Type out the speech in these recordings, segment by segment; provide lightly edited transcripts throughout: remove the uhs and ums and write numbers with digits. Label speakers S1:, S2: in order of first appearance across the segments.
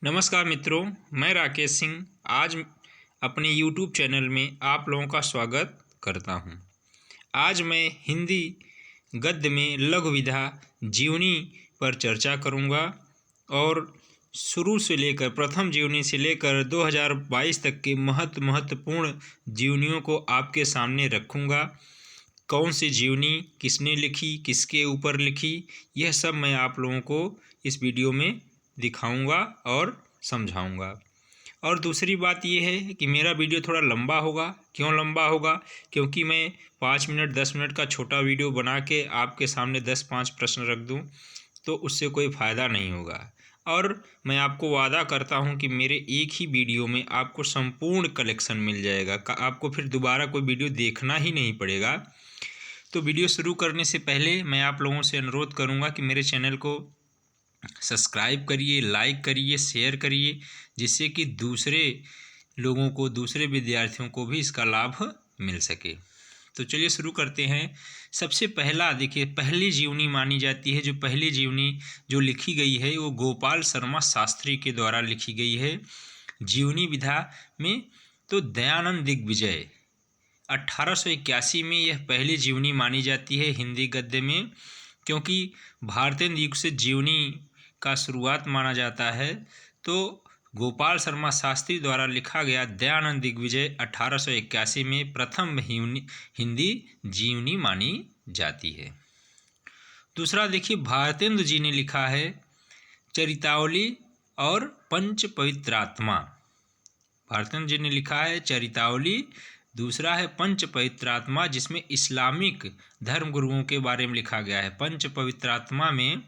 S1: नमस्कार मित्रों, मैं राकेश सिंह आज अपने YouTube चैनल में आप लोगों का स्वागत करता हूं। आज मैं हिंदी गद्य में लघु विधा जीवनी पर चर्चा करूंगा और शुरू से लेकर प्रथम जीवनी से लेकर 2022 तक के महत्वपूर्ण जीवनियों को आपके सामने रखूंगा। कौन सी जीवनी किसने लिखी, किसके ऊपर लिखी, यह सब मैं आप लोगों को इस वीडियो में दिखाऊंगा और समझाऊंगा। और दूसरी बात यह है कि मेरा वीडियो थोड़ा लंबा होगा। क्यों लंबा होगा? क्योंकि मैं 5 मिनट 10 मिनट का छोटा वीडियो बना के आपके सामने 10-5 प्रश्न रख दूं तो उससे कोई फ़ायदा नहीं होगा। और मैं आपको वादा करता हूं कि मेरे एक ही वीडियो में आपको संपूर्ण कलेक्शन मिल जाएगा। आपको फिर दोबारा कोई वीडियो देखना ही नहीं पड़ेगा। तो वीडियो शुरू करने से पहले मैं आप लोगों से अनुरोध करूंगा कि मेरे चैनल को सब्सक्राइब करिए, लाइक करिए, शेयर करिए, जिससे कि दूसरे लोगों को, दूसरे विद्यार्थियों को भी इसका लाभ मिल सके। तो चलिए शुरू करते हैं। सबसे पहला देखिए, पहली जीवनी मानी जाती है, जो पहली जीवनी जो लिखी गई है वो गोपाल शर्मा शास्त्री के द्वारा लिखी गई है जीवनी विधा में। तो दयानंद दिग्विजय 1881 में यह पहली जीवनी मानी जाती है हिंदी गद्य में, क्योंकि भारतेंदु युग से जीवनी का शुरुआत माना जाता है। तो गोपाल शर्मा शास्त्री द्वारा लिखा गया दयानंद दिग्विजय 1881 में प्रथम हिंदी जीवनी मानी जाती है। दूसरा देखिए, भारतेंदु जी ने लिखा है चरितावली और पंच पवित्रात्मा। भारतेंदु जी ने लिखा है चरितावली, दूसरा है पंच पवित्रात्मा, जिसमें इस्लामिक धर्मगुरुओं के बारे में लिखा गया है। पंच पवित्रात्मा में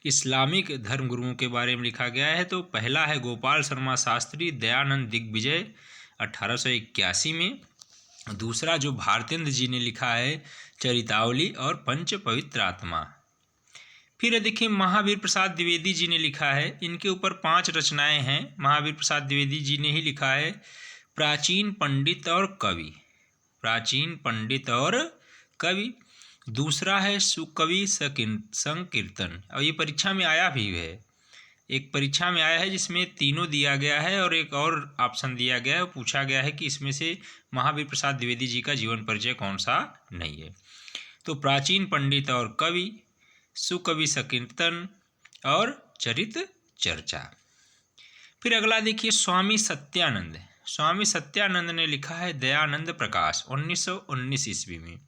S1: इस्लामिक धर्मगुरुओं के बारे में लिखा गया है। तो पहला है गोपाल शर्मा शास्त्री, दयानंद दिग्विजय 1881 में। दूसरा जो भारतेंदु जी ने लिखा है चरितावली और पंच पवित्रात्मा। फिर देखिए, महावीर प्रसाद द्विवेदी जी ने लिखा है, इनके ऊपर 5 रचनाएं हैं। महावीर प्रसाद द्विवेदी जी ने ही लिखा है प्राचीन पंडित और कवि, प्राचीन पंडित और कवि। दूसरा है सुकवि संकीर्तन, और ये परीक्षा में आया भी है। एक परीक्षा में आया है जिसमें तीनों दिया गया है और एक और ऑप्शन दिया गया है। पूछा गया है कि इसमें से महावीर प्रसाद द्विवेदी जी का जीवन परिचय कौन सा नहीं है। तो प्राचीन पंडित और कवि, सुकवि संकीर्तन और चरित चर्चा। फिर अगला देखिए, स्वामी सत्यानंद। स्वामी सत्यानंद ने लिखा है दयानंद प्रकाश 1919 ईस्वी में।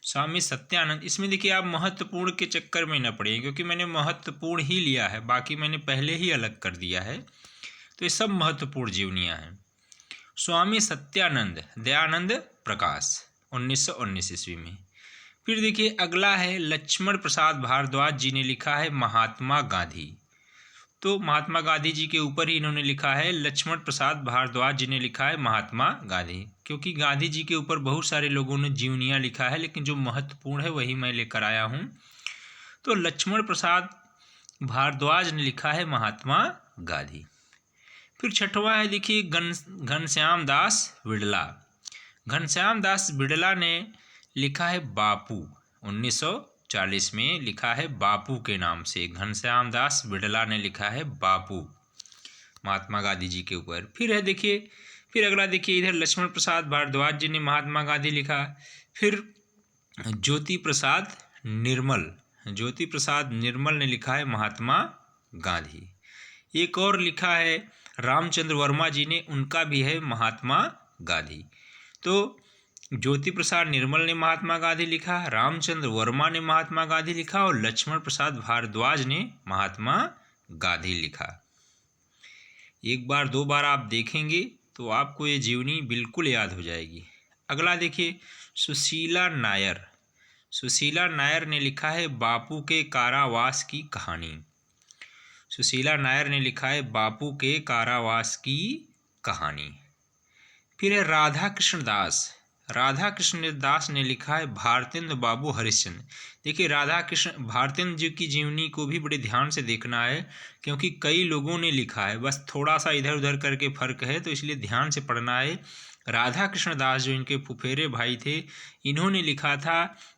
S1: स्वामी सत्यानंद, इसमें देखिए आप महत्वपूर्ण के चक्कर में न पड़े, क्योंकि मैंने महत्वपूर्ण ही लिया है, बाकी मैंने पहले ही अलग कर दिया है। तो ये सब महत्वपूर्ण जीवनियाँ हैं। स्वामी सत्यानंद, दयानंद प्रकाश 1919 ईस्वी में। फिर देखिए अगला है लक्ष्मण प्रसाद भारद्वाज जी ने लिखा है महात्मा गांधी। तो महात्मा गांधी जी के ऊपर ही इन्होंने लिखा है, लक्ष्मण प्रसाद भारद्वाज जी ने लिखा है महात्मा गांधी, क्योंकि गांधी जी के ऊपर बहुत सारे लोगों ने जीवनियाँ लिखा है, लेकिन जो महत्वपूर्ण है वही मैं लेकर आया हूँ। तो लक्ष्मण प्रसाद भारद्वाज ने लिखा है महात्मा गांधी। फिर छठवां है देखिए घनश्याम दास बिड़ला। घनश्याम दास बिड़ला ने लिखा है बापू, 1940 में लिखा है बापू के नाम से। घनश्याम दास बिड़ला ने लिखा है बापू महात्मा गांधी जी के ऊपर। फिर है देखिए, फिर अगला देखिए, इधर लक्ष्मण प्रसाद भारद्वाज जी ने महात्मा गांधी लिखा। फिर ज्योति प्रसाद निर्मल, ज्योति प्रसाद निर्मल ने लिखा है महात्मा गांधी। एक और लिखा है रामचंद्र वर्मा जी ने, उनका भी है महात्मा गांधी। तो ज्योति प्रसाद निर्मल ने महात्मा गांधी लिखा, रामचंद्र वर्मा ने महात्मा गांधी लिखा और लक्ष्मण प्रसाद भारद्वाज ने महात्मा गांधी लिखा। एक बार दो बार आप देखेंगे तो आपको ये जीवनी बिल्कुल याद हो जाएगी। अगला देखिए, सुशीला नायर। सुशीला नायर ने लिखा है बापू के कारावास की कहानी। सुशीला नायर ने लिखा है बापू के कारावास की कहानी। फिर है राधा कृष्ण दास। राधा कृष्ण दास ने लिखा है भारतेंदु बाबू हरिश्चंद्र। देखिए भारतेंदु जी की जीवनी को भी बड़े ध्यान से देखना है, क्योंकि कई लोगों ने लिखा है, बस थोड़ा सा इधर उधर करके फर्क है, तो इसलिए ध्यान से पढ़ना है। राधा कृष्ण दास जो इनके फुफेरे भाई थे, इन्होंने लिखा था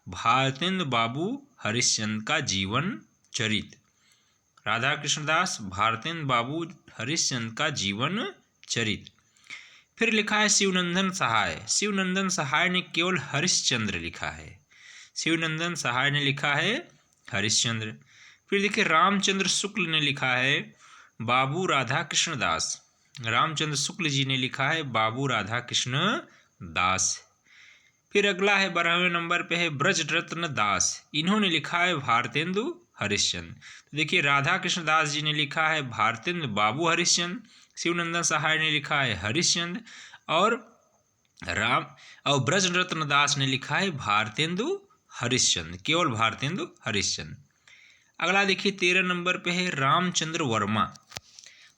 S1: भारतेंदु बाबू हरिश्चंद्र का जीवन चरित। राधा कृष्ण दास, भारतेंद्र बाबू हरिश्चंद्र का जीवन चरित्र। फिर लिखा है शिवनंदन सहाय। शिवनंदन सहाय ने केवल हरिश्चंद्र लिखा है। शिवनंदन सहाय ने लिखा है हरिश्चंद्र। फिर देखिए रामचंद्र शुक्ल ने लिखा है बाबू राधा कृष्ण दास। रामचंद्र शुक्ल जी ने लिखा है बाबू राधा कृष्ण दास। फिर अगला है 12वें नंबर पे है ब्रजरत्न दास। इन्होंने लिखा है भारतेंदु हरिश्चंद्र। तो देखिए राधा कृष्ण दास जी ने लिखा है भारतेंद्र बाबू हरिश्चंद्र, शिवनंदन सहाय ने लिखा है हरिश्चंद्र और ब्रजरत्न दास ने लिखा है भारतेंदु हरिश्चंद्र, केवल भारतेंदु हरिश्चंद्र। अगला देखिए 13 नंबर पे है रामचंद्र वर्मा।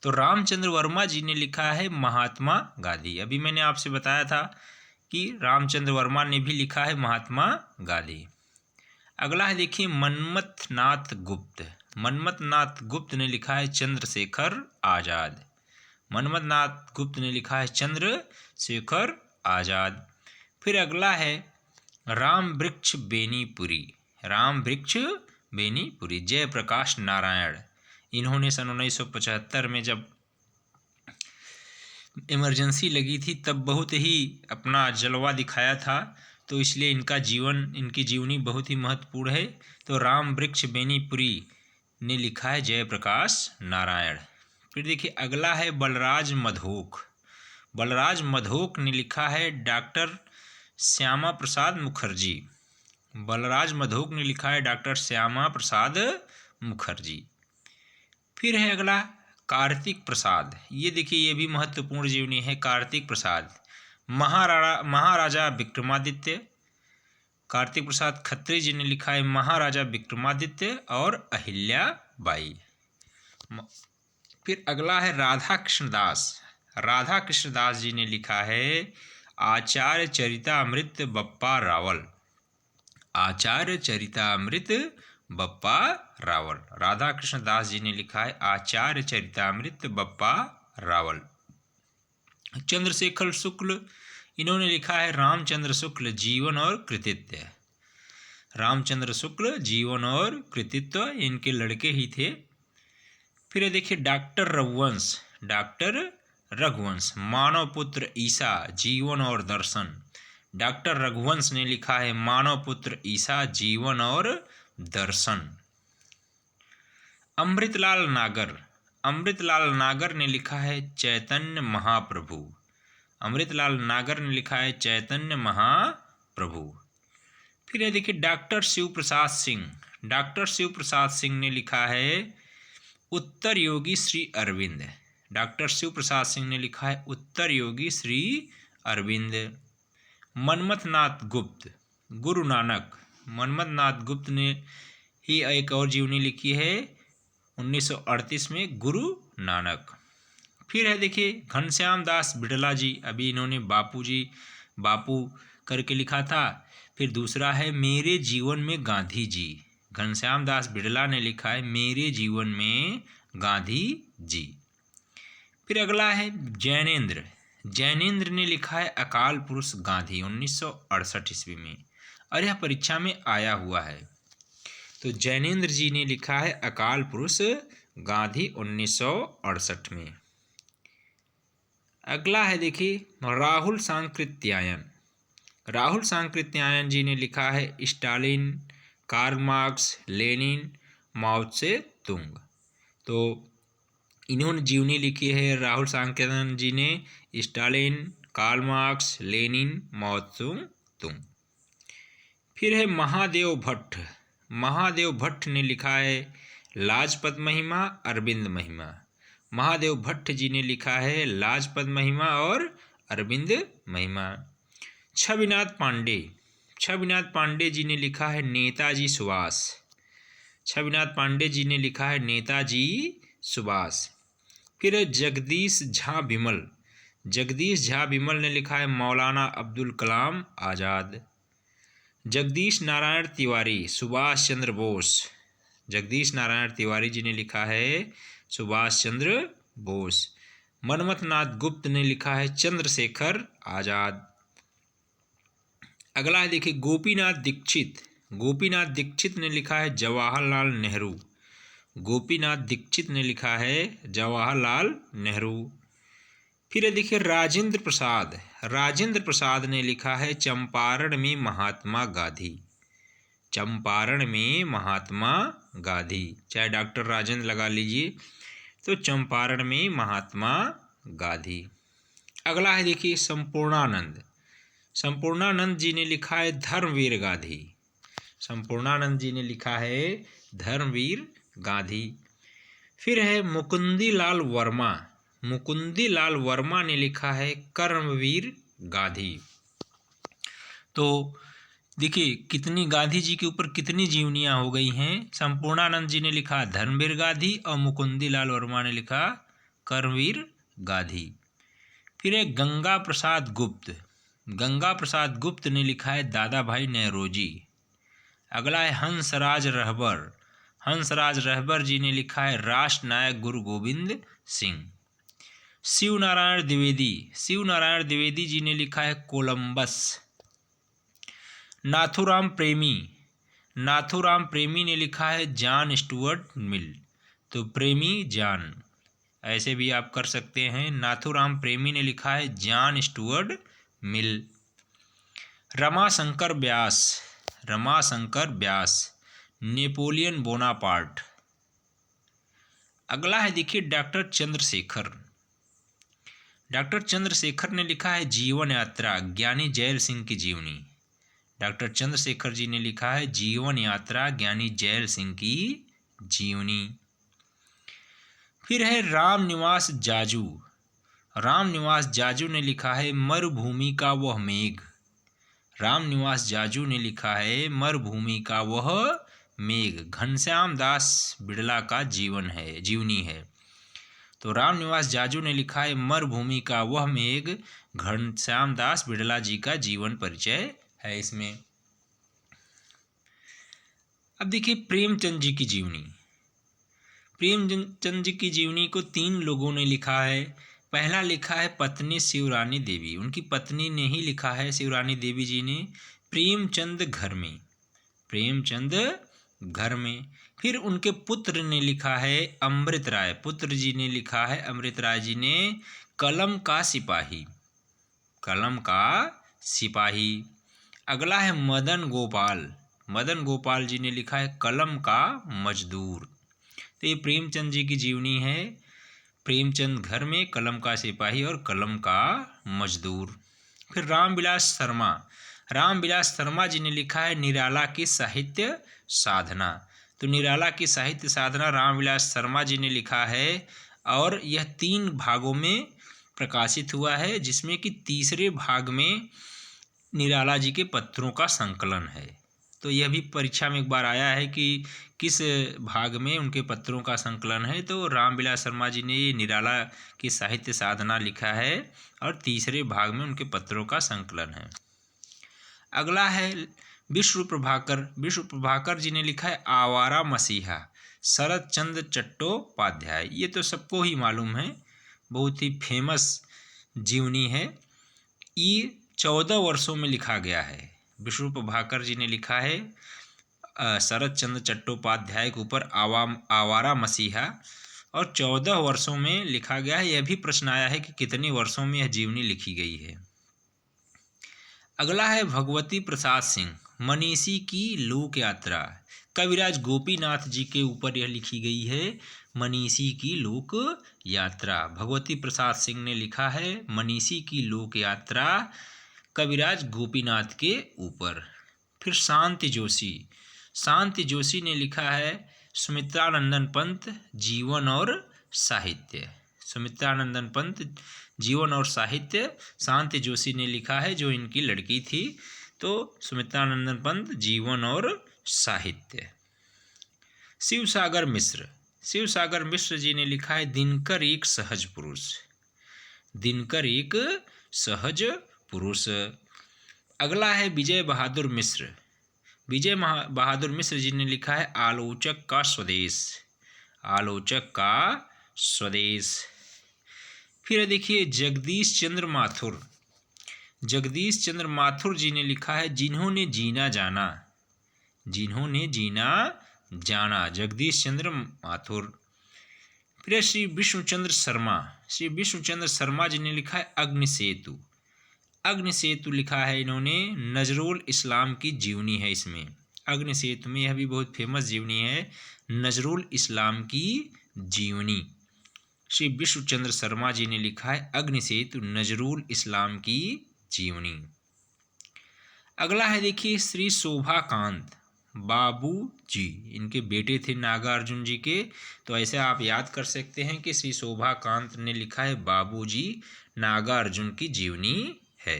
S1: तो रामचंद्र वर्मा जी ने लिखा है महात्मा गांधी। अभी मैंने आपसे बताया था कि रामचंद्र वर्मा ने भी लिखा है महात्मा गांधी। अगला है देखिए मनमथनाथ गुप्त। मनमथनाथ गुप्त ने लिखा है चंद्रशेखर आजाद। मनमथनाथ गुप्त ने लिखा है चंद्रशेखर आजाद। फिर अगला है राम वृक्ष बेनीपुरी। राम वृक्ष बेनीपुरी जयप्रकाश नारायण। इन्होंने सन 1975 में जब इमरजेंसी लगी थी तब बहुत ही अपना जलवा दिखाया था, तो इसलिए इनकी जीवनी बहुत ही महत्वपूर्ण है। तो राम वृक्ष बेनीपुरी ने लिखा है जयप्रकाश नारायण। फिर देखिए अगला है बलराज मधोक। बलराज मधोक ने लिखा है डॉक्टर श्यामा प्रसाद मुखर्जी। बलराज मधोक ने लिखा है डॉक्टर श्यामा प्रसाद मुखर्जी। फिर है अगला कार्तिक प्रसाद। ये देखिए ये भी महत्वपूर्ण जीवनी है। कार्तिक प्रसाद महाराजा विक्रमादित्य। कार्तिक प्रसाद खत्री जी ने लिखा है महाराजा विक्रमादित्य और अहिल्या बाई। फिर अगला है राधा कृष्ण दास। राधा कृष्ण दास जी ने लिखा है आचार्य चरितामृत बप्पा रावल। आचार्य चरितामृत बप्पा रावल। राधा कृष्ण दास जी ने लिखा है आचार्य चरितामृत बप्पा रावल। चंद्रशेखर शुक्ल, इन्होंने लिखा है रामचंद्र शुक्ल जीवन और कृतित्व। रामचंद्र शुक्ल जीवन और कृतित्व इनके लड़के ही थे। फिर देखिए डॉक्टर रघुवंश। डॉक्टर रघुवंश मानव पुत्र ईसा जीवन और दर्शन। डॉक्टर रघुवंश ने लिखा है मानव पुत्र ईसा जीवन और दर्शन। अमृतलाल नागर। अमृतलाल नागर ने लिखा है चैतन्य महाप्रभु। अमृतलाल नागर ने लिखा है चैतन्य महाप्रभु। फिर है देखिए डॉक्टर शिव प्रसाद सिंह। डॉक्टर शिव प्रसाद सिंह ने लिखा है उत्तर योगी श्री अरविंद। डॉक्टर शिव प्रसाद सिंह ने लिखा है उत्तर योगी श्री अरविंद। मनमथनाथ गुप्त गुरु नानक। मनमथनाथ गुप्त ने ही एक और जीवनी लिखी है 1938 में गुरु नानक। फिर है देखिए घनश्याम दास बिड़ला जी। अभी इन्होंने बापू करके लिखा था। फिर दूसरा है मेरे जीवन में गांधी जी। घनश्याम दास बिड़ला ने लिखा है मेरे जीवन में गांधी जी। फिर अगला है जैनेन्द्र। जैनेन्द्र ने लिखा है अकाल पुरुष गांधी 1968 ईस्वी में, और यह परीक्षा में आया हुआ है। तो जैनेन्द्र जी ने लिखा है अकाल पुरुष गांधी 1968 में। अगला है देखिए राहुल सांकृत्यायन। राहुल सांकृत्यायन जी ने लिखा है स्टालिन, कार्ल मार्क्स, लेनिन, माओ त्से तुंग। तो इन्होंने जीवनी लिखी है राहुल सांकृत्यायन जी ने स्टालिन, कार्ल मार्क्स, लेनिन, माओ त्से तुंग। फिर है महादेव भट्ट। महादेव भट्ट ने लिखा है लाजपत महिमा, अरविंद महिमा। महादेव भट्ट जी ने लिखा है लाजपत महिमा और अरविंद महिमा। छविनाथ पांडे। छविनाथ पांडे जी ने लिखा है नेताजी सुभाष। छविनाथ पांडे जी ने लिखा है नेताजी सुभाष। फिर जगदीश झा विमल। जगदीश झा विमल ने लिखा है मौलाना अब्दुल कलाम आज़ाद। जगदीश नारायण तिवारी सुभाष चंद्र बोस। जगदीश नारायण तिवारी जी ने लिखा है सुभाष चंद्र बोस। मनमथनाथ गुप्त ने लिखा है चंद्रशेखर आजाद। अगला है देखिए गोपीनाथ दीक्षित। गोपीनाथ दीक्षित ने लिखा है जवाहरलाल नेहरू। गोपीनाथ दीक्षित ने लिखा है जवाहरलाल नेहरू। फिर देखिए राजेंद्र प्रसाद, राजेंद्र प्रसाद ने लिखा है चंपारण में महात्मा गांधी। चंपारण में महात्मा गांधी, चाहे डॉक्टर राजेंद्र लगा लीजिए, तो चंपारण में महात्मा गांधी। अगला है देखिए संपूर्णानंद, संपूर्णानंद जी ने लिखा है धर्मवीर गांधी। संपूर्णानंद जी ने लिखा है धर्मवीर गांधी। फिर है मुकुंदीलाल वर्मा, मुकुंदीलाल वर्मा ने लिखा है कर्मवीर गांधी। तो देखिए कितनी गांधी जी के ऊपर कितनी जीवनियाँ हो गई हैं। संपूर्णानंद जी ने लिखा धर्मवीर गांधी और मुकुंदीलाल वर्मा ने लिखा कर्मवीर गांधी। फिर है गंगा प्रसाद गुप्त, गंगा प्रसाद गुप्त ने लिखा है दादा भाई नौरोजी। अगला है हंसराज रहबर, हंसराज रहबर जी ने लिखा है राष्ट्र नायक गुरु गोविंद सिंह। शिव नारायण द्विवेदी, शिव नारायण द्विवेदी जी ने लिखा है कोलंबस। नाथूराम प्रेमी, नाथूराम प्रेमी ने लिखा है जॉन स्टुअर्ट मिल। तो प्रेमी जॉन ऐसे भी आप कर सकते हैं। नाथूराम प्रेमी ने लिखा है जॉन स्टुअर्ट मिल। रमाशंकर व्यास, रमाशंकर व्यास नेपोलियन बोनापार्ट। अगला है देखिए डॉक्टर चंद्रशेखर, डॉक्टर चंद्रशेखर ने लिखा है जीवन यात्रा ज्ञानी जैल सिंह की जीवनी। डॉक्टर चंद्रशेखर जी ने लिखा है जीवन यात्रा ज्ञानी जैल सिंह की जीवनी। फिर है रामनिवास जाजू, रामनिवास जाजू ने लिखा है मरुभूमि का वह मेघ। रामनिवास जाजू ने लिखा है मरुभूमि का वह मेघ, घनश्याम दास बिड़ला का जीवन है, जीवनी है। तो रामनिवास जाजू ने लिखा है मरुभूमि का वह मेघ, घनश्याम दास बिड़ला जी का जीवन परिचय है इसमें। अब देखिए प्रेमचंद जी की जीवनी, प्रेमचंद जी की जीवनी को 3 लोगों ने लिखा है। पहला लिखा है पत्नी शिवरानी देवी, उनकी पत्नी ने ही लिखा है शिवरानी देवी जी ने प्रेमचंद घर में, प्रेमचंद घर में। फिर उनके पुत्र ने लिखा है अमृत राय, पुत्र जी ने लिखा है अमृत राय जी ने कलम का सिपाही, कलम का सिपाही। अगला है मदन गोपाल, मदन गोपाल जी ने लिखा है कलम का मजदूर। तो ये प्रेमचंद जी की जीवनी है, प्रेमचंद घर में, कलम का सिपाही और कलम का मजदूर। फिर रामविलास शर्मा, रामविलास शर्मा जी ने लिखा है निराला की साहित्य साधना। तो निराला की साहित्य साधना रामविलास शर्मा जी ने लिखा है और यह 3 भागों में प्रकाशित हुआ है, जिसमें कि तीसरे भाग में निराला जी के पत्रों का संकलन है। तो यह भी परीक्षा में एक बार आया है कि किस भाग में उनके पत्रों का संकलन है। तो रामविलास शर्मा जी ने ये निराला की साहित्य साधना लिखा है और तीसरे भाग में उनके पत्रों का संकलन है। अगला है विश्व प्रभाकर, विश्व प्रभाकर जी ने लिखा है आवारा मसीहा शरद चंद्र चट्टोपाध्याय। ये तो सबको ही मालूम है, बहुत ही फेमस जीवनी है। ये 14 वर्षों में लिखा गया है। विष्णु प्रभाकर जी ने लिखा है शरद चंद्र चट्टोपाध्याय के ऊपर आवारा मसीहा और 14 वर्षों में लिखा गया है। यह भी प्रश्न आया है कि कितने वर्षों में यह जीवनी लिखी गई है। अगला है भगवती प्रसाद सिंह मनीषी की लोक यात्रा, कविराज गोपीनाथ जी के ऊपर यह लिखी गई है मनीषी की लोक यात्रा। भगवती प्रसाद सिंह ने लिखा है मनीषी की लोक यात्रा कविराज गोपीनाथ के ऊपर। फिर शांति जोशी, शांति जोशी ने लिखा है सुमित्रानंदन पंत जीवन और साहित्य। सुमित्रानंदन पंत जीवन और साहित्य शांति जोशी ने लिखा है, जो इनकी लड़की थी। तो सुमित्रानंदन पंत जीवन और साहित्य। शिवसागर मिश्र, शिवसागर मिश्र जी ने लिखा है दिनकर एक सहज पुरुष, दिनकर एक सहज पुरुष। अगला है विजय बहादुर मिश्र, विजय बहादुर मिश्र जी ने लिखा है आलोचक का स्वदेश, आलोचक का स्वदेश। फिर देखिए जगदीश चंद्र माथुर, जगदीश चंद्र माथुर जी ने लिखा है जिन्होंने जीना जाना, जिन्होंने जीना जाना, जगदीश चंद्र माथुर। फिर है श्री विष्णुचंद्र शर्मा। श्री विष्णुचंद्र शर्मा जी ने लिखा है अग्निसेतु। अग्निसेतु लिखा है इन्होंने, नजरुल इस्लाम की जीवनी है इसमें। अग्निसेतु में यह भी बहुत फेमस जीवनी है, नजरुल इस्लाम की जीवनी। श्री विष्णुचंद्र शर्मा जी ने लिखा है अग्निसेतु, नजरुल इस्लाम की जीवनी। अगला है देखिए श्री शोभाकांत बाबू जी, इनके बेटे थे नागार्जुन जी के, तो ऐसे आप याद कर सकते हैं कि श्री शोभाकांत ने लिखा है बाबू जी, नागार्जुन की जीवनी है।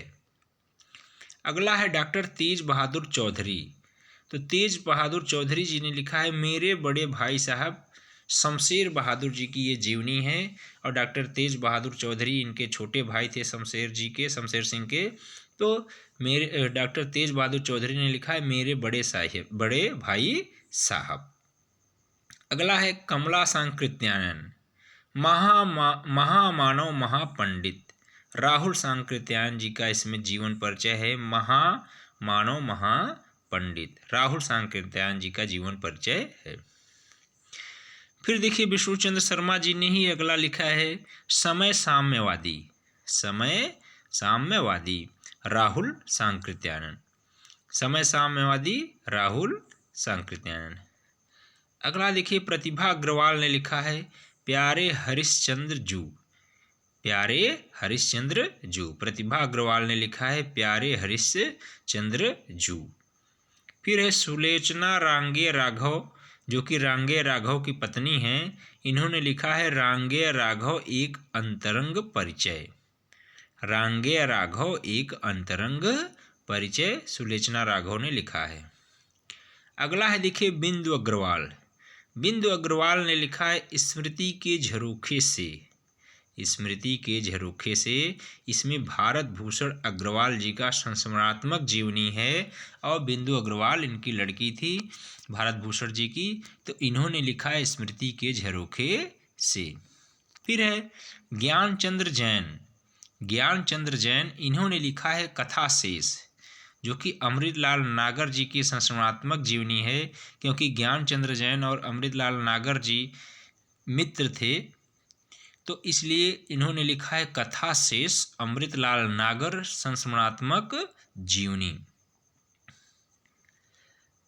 S1: अगला है डॉक्टर तेज बहादुर चौधरी। तो तेज बहादुर चौधरी जी ने लिखा है मेरे बड़े भाई साहब शमशेर बहादुर जी की ये जीवनी है। और डॉक्टर तेज बहादुर चौधरी इनके छोटे भाई थे शमशेर जी के, शमशेर सिंह के। तो मेरे डॉक्टर तेज बहादुर चौधरी ने लिखा है मेरे बड़े भाई साहब। अगला है कमला सांकृत्यायन, महामानव महापंडित। राहुल सांकृत्यायन जी का इसमें जीवन परिचय है, महामानव महापंडित, राहुल सांकृत्यायन जी का जीवन परिचय है। फिर देखिए विष्णुचंद्र शर्मा जी ने ही अगला लिखा है समय साम्यवादी, समय साम्यवादी, राहुल सांकृत्यायन, समय साम्यवादी, राहुल सांकृत्यायन। अगला देखिए प्रतिभा अग्रवाल ने लिखा है प्यारे हरिश्चंद्र जू, प्यारे हरिश्चंद्र जू। प्रतिभा अग्रवाल ने लिखा है प्यारे हरिश्चंद्र जू। फिर है सुलोचना रांगे राघव, जो कि रांगे राघव की पत्नी हैं। इन्होंने लिखा है रांगे राघव एक अंतरंग परिचय, रांगे राघव एक अंतरंग परिचय सुलोचना राघव ने लिखा है। अगला है देखिए बिंदु अग्रवाल। बिंदु अग्रवाल ने लिखा है स्मृति के झरोखे से, स्मृति के झरोखे से। इसमें भारत भूषण अग्रवाल जी का संस्मरणात्मक जीवनी है और बिंदु अग्रवाल इनकी लड़की थी भारत भूषण जी की, तो इन्होंने लिखा है स्मृति के झरोखे से। फिर है ज्ञानचंद्र जैन, ज्ञानचंद्र जैन, इन्होंने लिखा है कथा शेष, जो कि अमृतलाल नागर जी की संस्मरणात्मक जीवनी है, क्योंकि ज्ञानचंद्र जैन और अमृतलाल नागर जी मित्र थे, तो इसलिए इन्होंने लिखा है कथा शेष, अमृतलाल नागर संस्मरणात्मक जीवनी।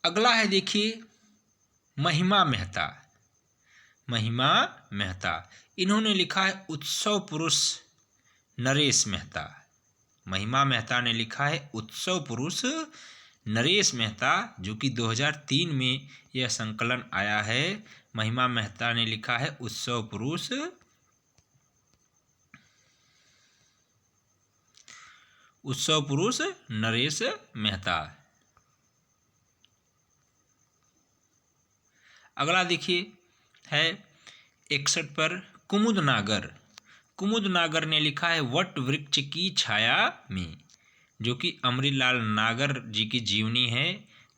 S1: अगला है देखिए महिमा मेहता, महिमा मेहता, इन्होंने लिखा है उत्सव पुरुष नरेश मेहता। महिमा मेहता ने लिखा है उत्सव पुरुष नरेश मेहता, जो कि 2003 में यह संकलन आया है। महिमा मेहता ने लिखा है उत्सव पुरुष नरेश मेहता। अगला देखिए है 61 पर कुमुद नागर। कुमुद नागर ने लिखा है वट वृक्ष की छाया में, जो कि अमृतलाल नागर जी की जीवनी है।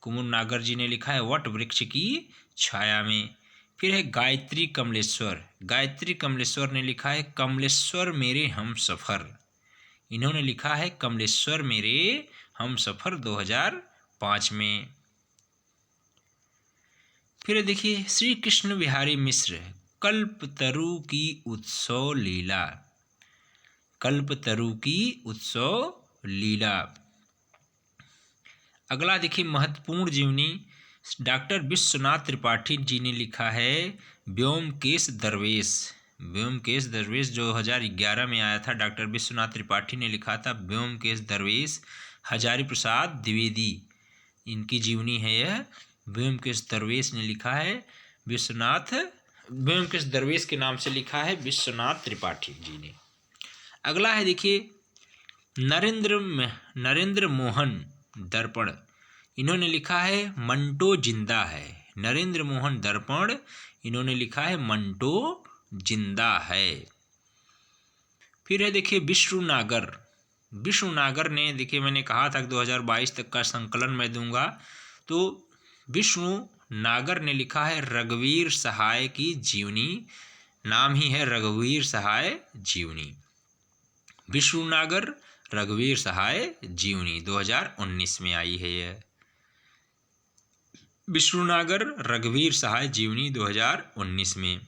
S1: कुमुद नागर जी ने लिखा है वट वृक्ष की छाया में। फिर है गायत्री कमलेश्वर। गायत्री कमलेश्वर ने लिखा है कमलेश्वर मेरे हम सफ़र। इन्होंने लिखा है कमलेश्वर मेरे हम सफ़र 2005 में। फिर देखिए श्री कृष्ण बिहारी मिश्र, कल्पतरु की उत्सव लीला, कल्पतरु की उत्सव लीला। अगला देखिए महत्वपूर्ण जीवनी, डॉक्टर विश्वनाथ त्रिपाठी जी ने लिखा है व्योमकेश दरवेश। व्योमकेश दरवेश 2011 में आया था, डॉक्टर विश्वनाथ त्रिपाठी ने लिखा था व्योमकेश दरवेश। हजारी प्रसाद द्विवेदी इनकी जीवनी है यह। व्योमकेश दरवेश ने लिखा है व्योमकेश दरवेश के नाम से लिखा है विश्वनाथ त्रिपाठी जी ने। अगला है देखिए नरेंद्र मोहन दर्पण। इन्होंने लिखा है मंटो जिंदा है। नरेंद्र मोहन दर्पण, इन्होंने लिखा है मंटो जिंदा है। फिर है देखिए विष्णु नागर। विष्णु नागर ने, देखिए मैंने कहा था कि 2022 तक का संकलन मैं दूंगा, तो विष्णु नागर ने लिखा है रघुवीर सहाय की जीवनी। नाम ही है रघुवीर सहाय जीवनी। विष्णु नागर रघुवीर सहाय जीवनी 2019 में आई है यह। विष्णुनागर रघुवीर सहाय जीवनी 2019 में।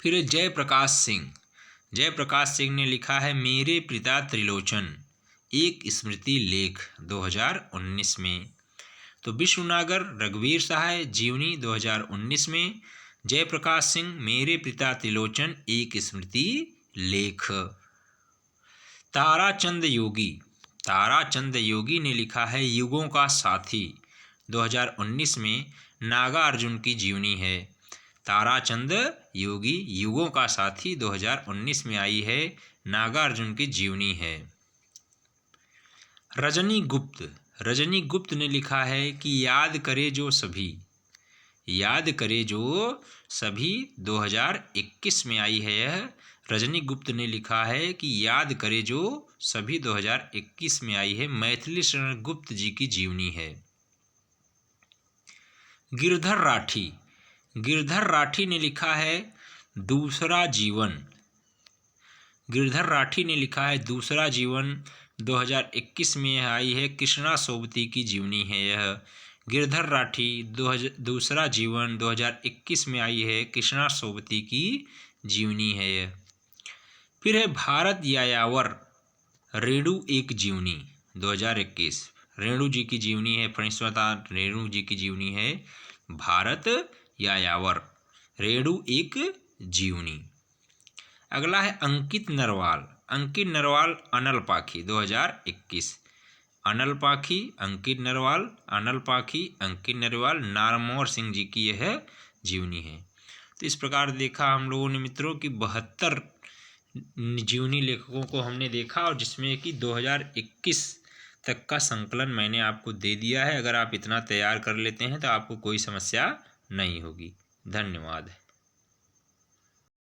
S1: फिर जयप्रकाश सिंह, जयप्रकाश सिंह ने लिखा है मेरे पिता त्रिलोचन एक स्मृति लेख 2019 में। तो विष्णुनागर रघुवीर सहाय जीवनी 2019 में, जयप्रकाश सिंह मेरे पिता त्रिलोचन एक स्मृति लेख। ताराचंद योगी, ताराचंद योगी ने लिखा है युगों का साथी 2019 में, नागार्जुन की जीवनी है। ताराचंद योगी युगों का साथी 2019 में आई है, नागार्जुन की जीवनी है। रजनी गुप्त, रजनी गुप्त ने लिखा है कि याद करे जो सभी, याद करे जो सभी 2021 में आई है। यह रजनी गुप्त ने लिखा है कि याद करे जो सभी 2021 में आई है, मैथिली शरण गुप्त जी की जीवनी है। गिरधर राठी, गिरधर राठी ने लिखा है दूसरा जीवन, गिरधर राठी ने लिखा है दूसरा जीवन 2021 में आई है, कृष्णा सोबती की जीवनी है। यह गिरधर राठी दूसरा जीवन 2021 में आई है, कृष्णा सोबती की जीवनी है यह। फिर है भारत यायावर रेणु एक जीवनी 2021, रेणु जी की जीवनी है, फणीश्वरता रेणु जी की जीवनी है, भारत यायावर रेणु एक जीवनी। अगला है अंकित नरवाल, अंकित नरवाल अनल पाखी 2021, अनल पाखी अंकित नरवाल, अनल पाखी अंकित नरवाल, नारमौर सिंह जी की यह जीवनी है। तो इस प्रकार देखा हम लोगों ने मित्रों कि 72 जीवनी लेखकों को हमने देखा, और जिसमें कि 2021 तक का संकलन मैंने आपको दे दिया है। अगर आप इतना तैयार कर लेते हैं तो आपको कोई समस्या नहीं होगी। धन्यवाद।